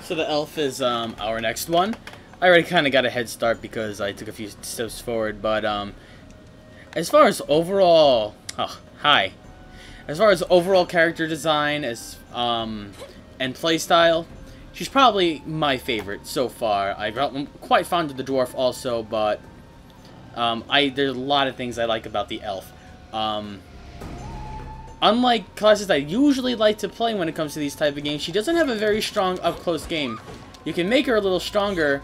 So the elf is our next one. I already kind of got a head start because I took a few steps forward, but as far as overall, as far as overall character design and playstyle, she's probably my favorite so far. I'm quite fond of the dwarf also, but there's a lot of things I like about the elf. Unlike classes I usually like to play when it comes to these type of games, she doesn't have a very strong up-close game. You can make her a little stronger.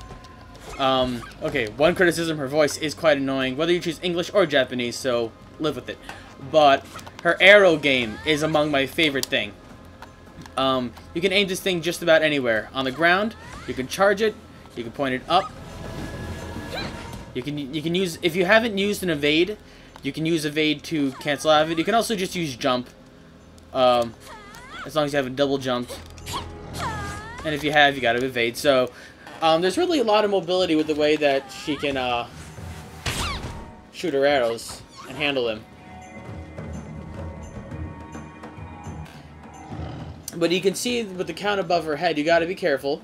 Okay, one criticism, her voice is quite annoying, whether you choose English or Japanese, so live with it. But her arrow game is among my favorite thing. You can aim this thing just about anywhere. On the ground, you can charge it, you can point it up. You can use, if you haven't used an evade, you can use evade to cancel out of it. You can also just use jump, as long as you have a double jump. And if you have, you gotta evade. So, there's really a lot of mobility with the way that she can shoot her arrows and handle them. But you can see with the count above her head, you gotta be careful.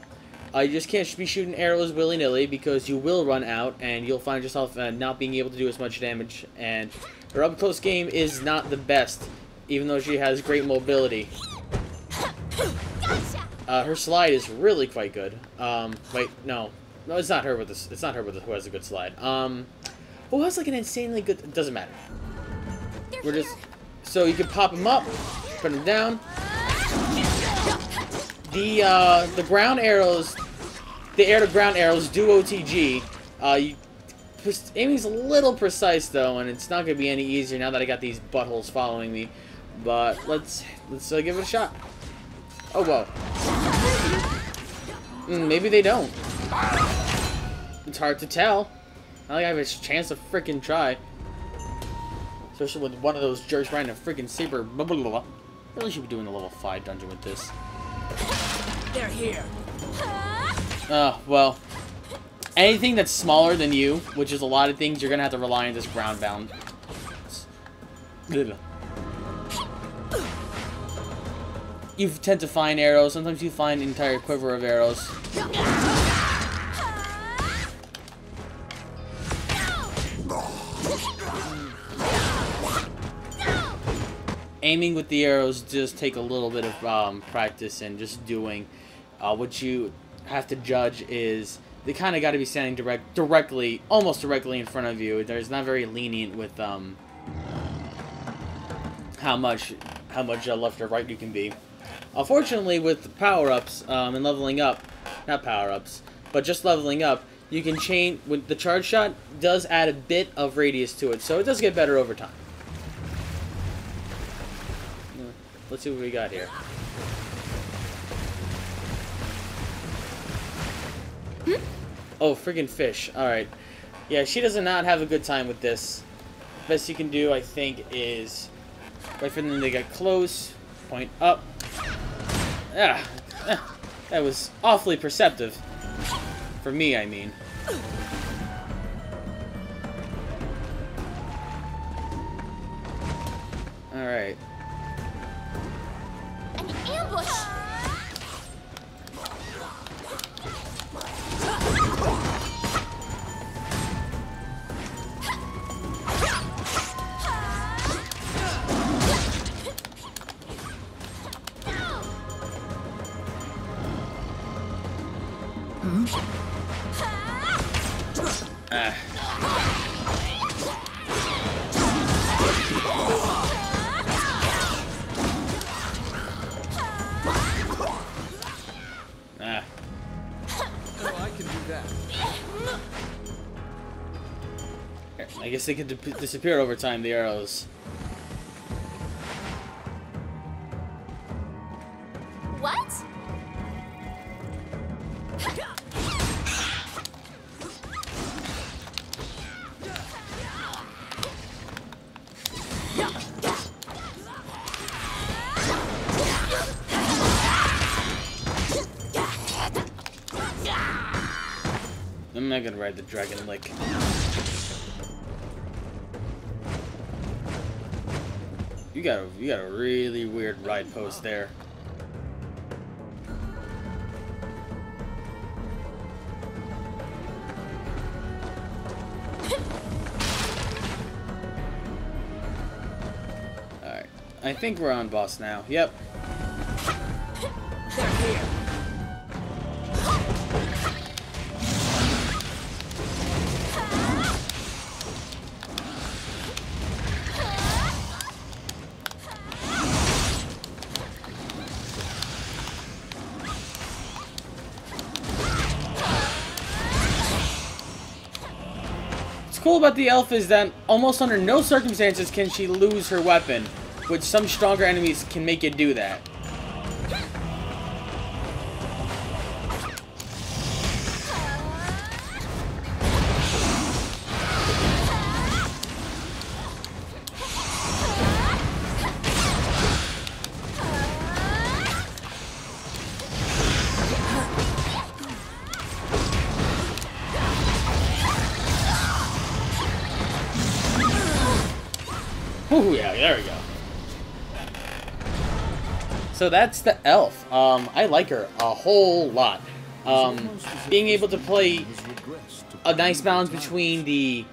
You just can't be shooting arrows willy-nilly because you will run out and you'll find yourself not being able to do as much damage. And her up-close game is not the best, even though she has great mobility. Her slide is really quite good. Wait, no, it's not her with this. It's not her with who has a good slide. Who has like an insanely good? It doesn't matter. We're just so you can pop them up, put them down. The ground arrows, the air-to-ground arrows do OTG. Aiming's a little precise though, and it's not gonna be any easier now that I got these buttholes following me. But let's give it a shot. Oh whoa. Maybe they don't. It's hard to tell. I think I have a chance to freaking try. Especially with one of those jerks riding a freaking saber. Blah, blah, blah. Really should be doing a level 5 dungeon with this. They're here. Well, anything that's smaller than you, which is a lot of things, you're gonna have to rely on this ground bound. You tend to find arrows. Sometimes you find an entire quiver of arrows. Aiming with the arrows does take a little bit of practice and just doing. What you have to judge is they kind of got to be standing almost directly in front of you. There's not very lenient with how much left or right you can be. Unfortunately, with power-ups and leveling up, not power-ups, but just leveling up, you can change. With the charge shot, does add a bit of radius to it, so it does get better over time. Let's see what we got here. Oh, friggin' fish. Alright. Yeah, she does not have a good time with this. Best you can do, I think, is wait for them to get close, point up. That was awfully perceptive. For me, I mean. Alright. An ambush! I guess they could disappear over time, the arrows. What? I'm not gonna ride the dragon lick. You got a really weird ride post there. I think we're on boss now. Yep. They're here. What's cool about the elf is that almost under no circumstances can she lose her weapon, which some stronger enemies can make it do that. Ooh, yeah, there we go. So that's the elf. I like her a whole lot. Being able to play a nice balance between the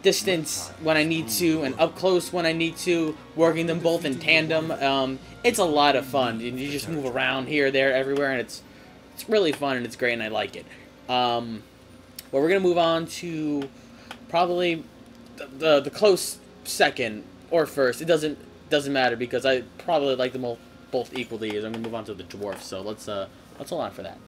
distance when I need to and up close when I need to, working them both in tandem. It's a lot of fun. You just move around here, there, everywhere, and it's really fun and it's great and I like it. Well, we're gonna move on to probably the close second or first. It doesn't matter because I probably like them both equally. As I'm gonna move on to the dwarf. So let's hold on for that.